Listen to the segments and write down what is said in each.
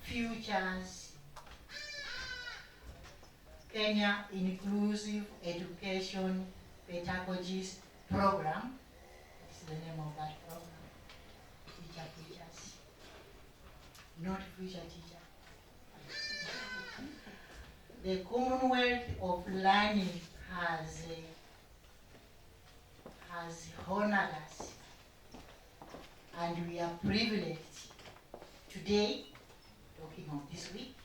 Futures Kenya Inclusive Education Pedagogies Program. That's the name of that program. Teacher Futures. Not future teacher. The Commonwealth of Learning has honored us, and we are privileged today, talking of this week,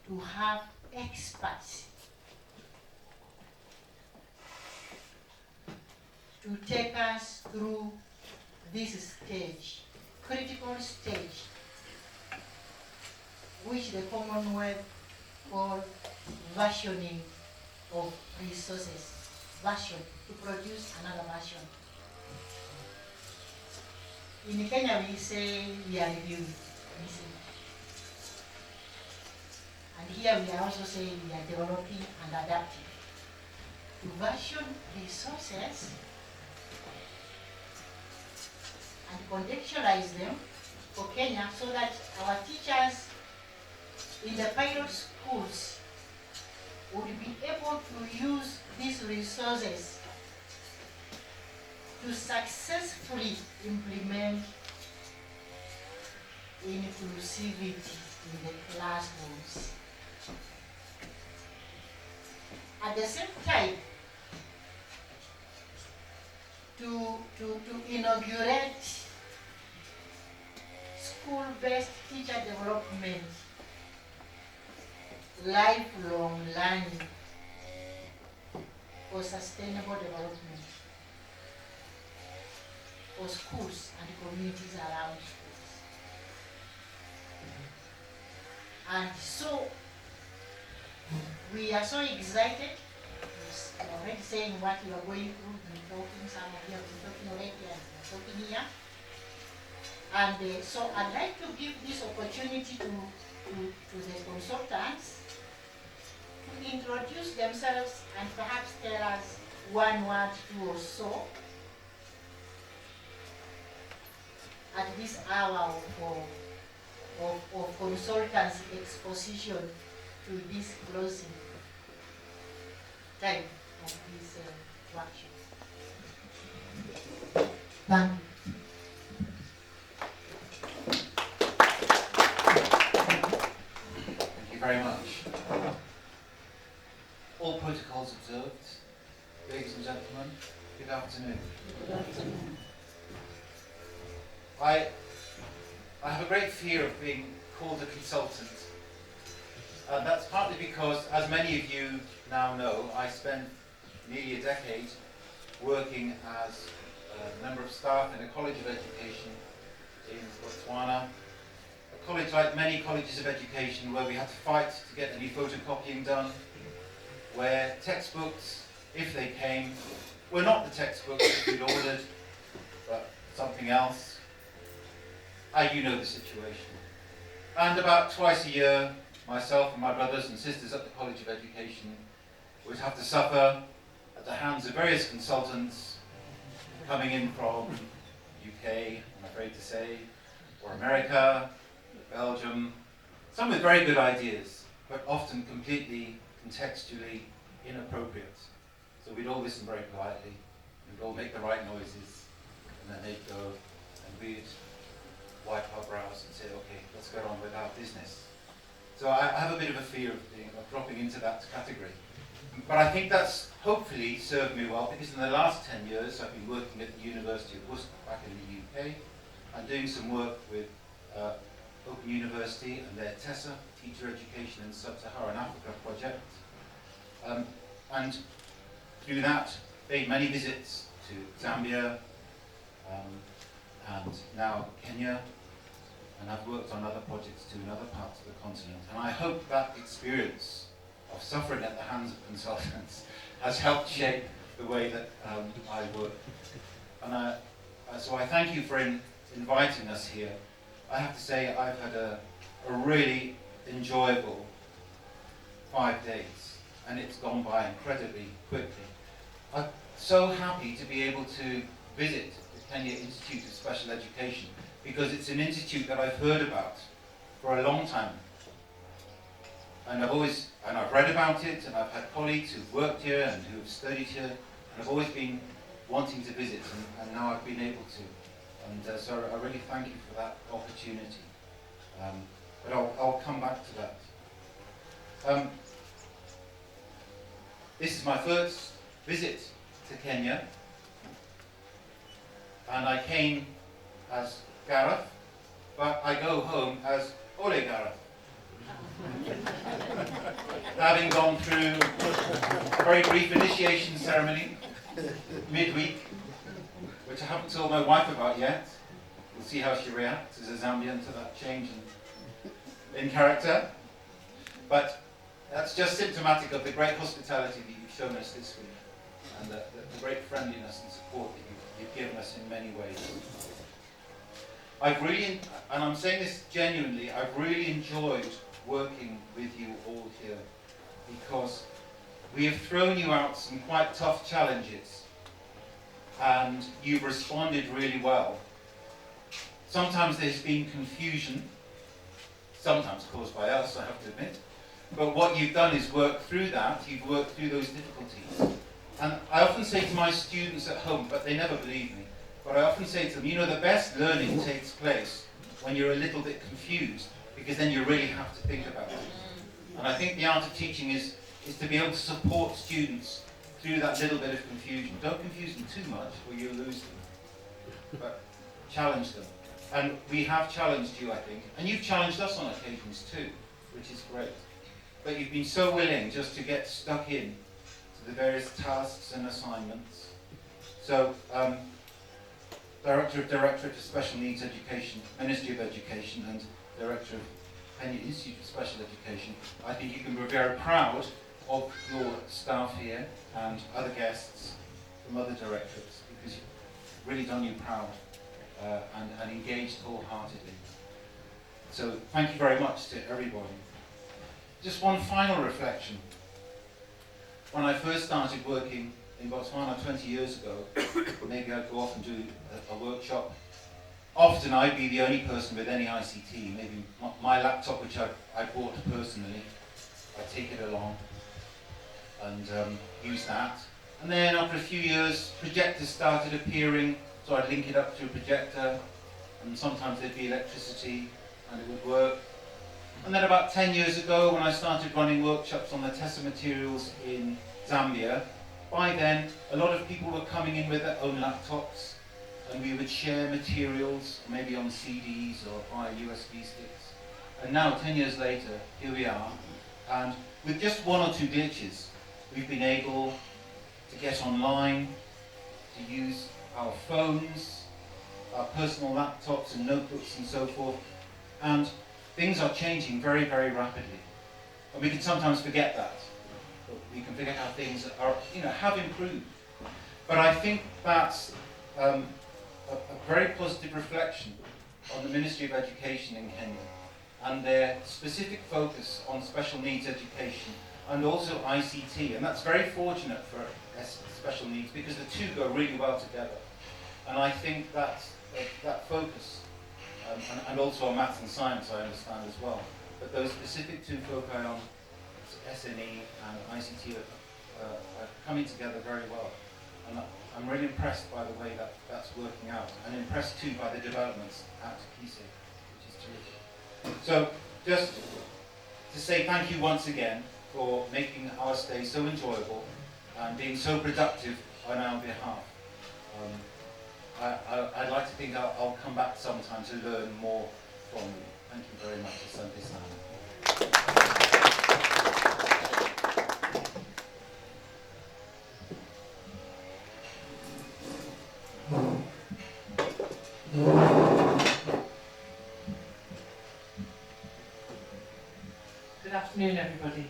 to have experts to take us through this stage, critical stage, which the Commonwealth call versioning of resources. Version, to produce another version. In Kenya we say we are reviewing. And here we are also saying we are developing and adapting to version resources and contextualize them for Kenya so that our teachers in the pilot schools would be able to use these resources to successfully implement inclusivity in the classrooms. At the same time, to inaugurate school-based teacher development, lifelong learning for sustainable development for schools and communities around schools. And so we are so excited. We're already saying what we are going through, talking, some of you have been talking already and we're talking here. And so I'd like to give this opportunity to the consultants to introduce themselves and perhaps tell us one word, two or so at this hour of consultants exposition to this closing time of this workshop. Thank you. Thank you very much. All protocols observed. Ladies and gentlemen, good afternoon. Good afternoon. I have a great fear of being called a consultant. And that's partly because, as many of you now know, I spent nearly a decade working as a member of staff in a college of education in Botswana. A college like many colleges of education where we had to fight to get any photocopying done, where textbooks, if they came, were not the textbooks that we'd ordered, but something else. You know the situation. And about twice a year, myself and my brothers and sisters at the College of Education would have to suffer at the hands of various consultants coming in from UK, I'm afraid to say, or America, Belgium, some with very good ideas, but often completely contextually inappropriate. So we'd all listen very politely, we'd all make the right noises, and then they'd go and we'd wipe our brows and say, okay, let's get on with our business. So I have a bit of a fear of dropping into that category. But I think that's hopefully served me well, because in the last 10 years I've been working at the University of Worcester back in the UK. I'm doing some work with Open University and their TESA, Teacher Education in Sub-Saharan Africa project. And through that, made many visits to Zambia and now Kenya, and I've worked on other projects too in other parts of the continent. And I hope that experience of suffering at the hands of consultants has helped shape the way that I work. And so I thank you for inviting us here. I have to say I've had a really enjoyable 5 days, and it's gone by incredibly quickly. I'm so happy to be able to visit the Kenya Institute of Special Education, because it's an institute that I've heard about for a long time. And I've read about it, and I've had colleagues who've worked here and who've studied here, and I've always been wanting to visit, and now I've been able to. And so I really thank you for that opportunity. But I'll come back to that. This is my first visit to Kenya, and I came as Gareth, but I go home as Ole Gareth. Having gone through a very brief initiation ceremony midweek, which I haven't told my wife about yet. We'll see how she reacts as a Zambian to that change in character. But that's just symptomatic of the great hospitality that you've shown us this week, and the great friendliness and support that you've given us in many ways. I've really, and I'm saying this genuinely, I've really enjoyed working with you all here, because we have thrown you out some quite tough challenges, and you've responded really well. Sometimes there's been confusion, sometimes caused by us, I have to admit, but what you've done is work through that, you've worked through those difficulties. And I often say to my students at home, but they never believe me, but I often say to them, you know, the best learning takes place when you're a little bit confused, because then you really have to think about it. And I think the art of teaching is to be able to support students through that little bit of confusion. Don't confuse them too much or you'll lose them, but challenge them. And we have challenged you, I think, and you've challenged us on occasions too, which is great. But you've been so willing just to get stuck in to the various tasks and assignments. So, Directorate of Special Needs Education, Ministry of Education, and Director of Kenya Institute of Special Education, I think you can be very proud of your staff here and other guests from other directorates, because you've really done you proud and engaged wholeheartedly. So thank you very much to everybody. Just one final reflection. When I first started working in Botswana 20 years ago, maybe I'd go off and do a workshop. Often I'd be the only person with any ICT, maybe my laptop, which I bought personally, I'd take it along and use that. And then after a few years, projectors started appearing, so I'd link it up to a projector, and sometimes there'd be electricity and it would work. And then about 10 years ago, when I started running workshops on the Tessa materials in Zambia, by then a lot of people were coming in with their own laptops, and we would share materials, maybe on CDs or via USB sticks. And now, 10 years later, here we are, and with just one or two glitches, we've been able to get online, to use our phones, our personal laptops and notebooks and so forth, and things are changing very, very rapidly. And we can sometimes forget that. We can forget how things are, have improved. But I think that's a very positive reflection on the Ministry of Education in Kenya and their specific focus on special needs education and also ICT. And that's very fortunate for special needs, because the two go really well together. And I think that focus, and also on maths and science, I understand as well, but those specific two foci on SNE and ICT are coming together very well. And I'm really impressed by the way that's working out, and impressed too by the developments at Kise, which is terrific. So just to say thank you once again for making our stay so enjoyable and being so productive on our behalf. I'd like to think I'll come back sometime to learn more from you. Thank you very much. Asante sana. Good afternoon, everybody,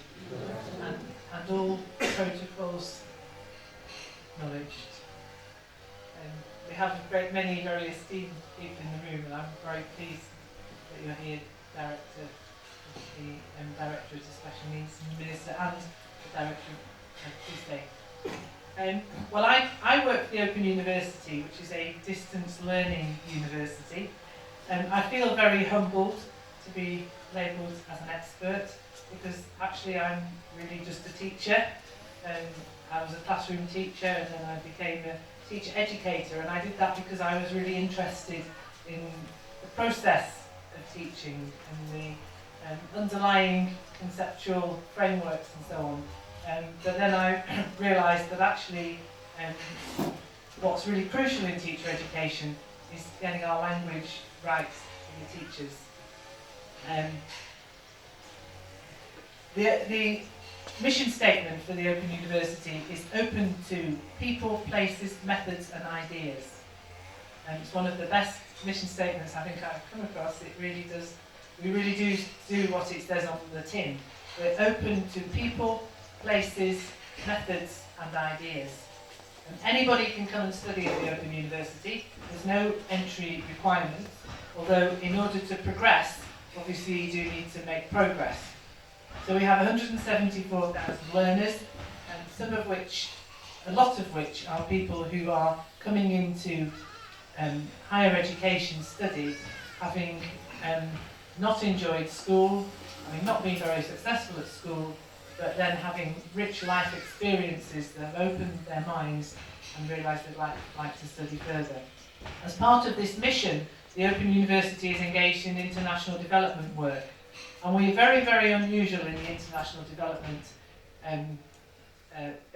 and all protocols acknowledged. We have many very esteemed people in the room, and I'm very pleased that you're here, Director of the Directorate of Special Needs, and the Minister, and the Director of Tuesday. Well, I work for the Open University, which is a distance learning university. I feel very humbled to be labelled as an expert, because actually I'm really just a teacher. I was a classroom teacher, and then I became a teacher educator, and I did that because I was really interested in the process of teaching and the underlying conceptual frameworks and so on. But then I realised that actually what's really crucial in teacher education is getting our language right for the teachers. The mission statement for the Open University is open to people, places, methods and ideas. It's one of the best mission statements I think I've come across. It really does, we really do what it says on the tin. We're open to people, places, methods and ideas. And anybody can come and study at the Open University. There's no entry requirements, although in order to progress, obviously you do need to make progress. So we have 174,000 learners, and a lot of which are people who are coming into higher education study, having not enjoyed school, having not been very successful at school, but then having rich life experiences that have opened their minds and realised they'd like to study further. As part of this mission, the Open University is engaged in international development work. And we're very, very unusual in the international development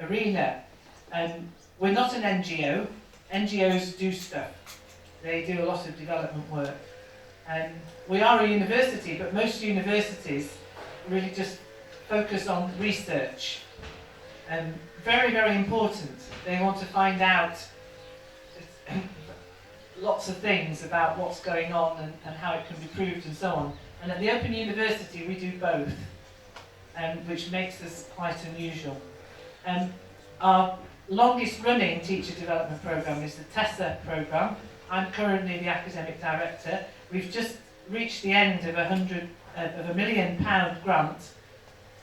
arena. We're not an NGO. NGOs do stuff. They do a lot of development work. We are a university, but most universities really just focus on research. Very, very important. They want to find out lots of things about what's going on and how it can be proved and so on. And at the Open University we do both, which makes us quite unusual. Our longest running teacher development programme is the TESA programme. I'm currently the academic director. We've just reached the end of £1 million grant,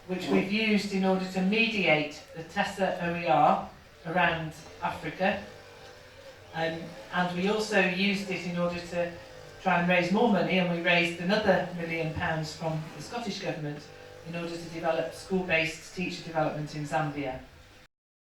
which we've used in order to mediate the TESA OER around Africa. And we also used it in order to try and raise more money, and we raised another £1 million from the Scottish Government in order to develop school-based teacher development in Zambia.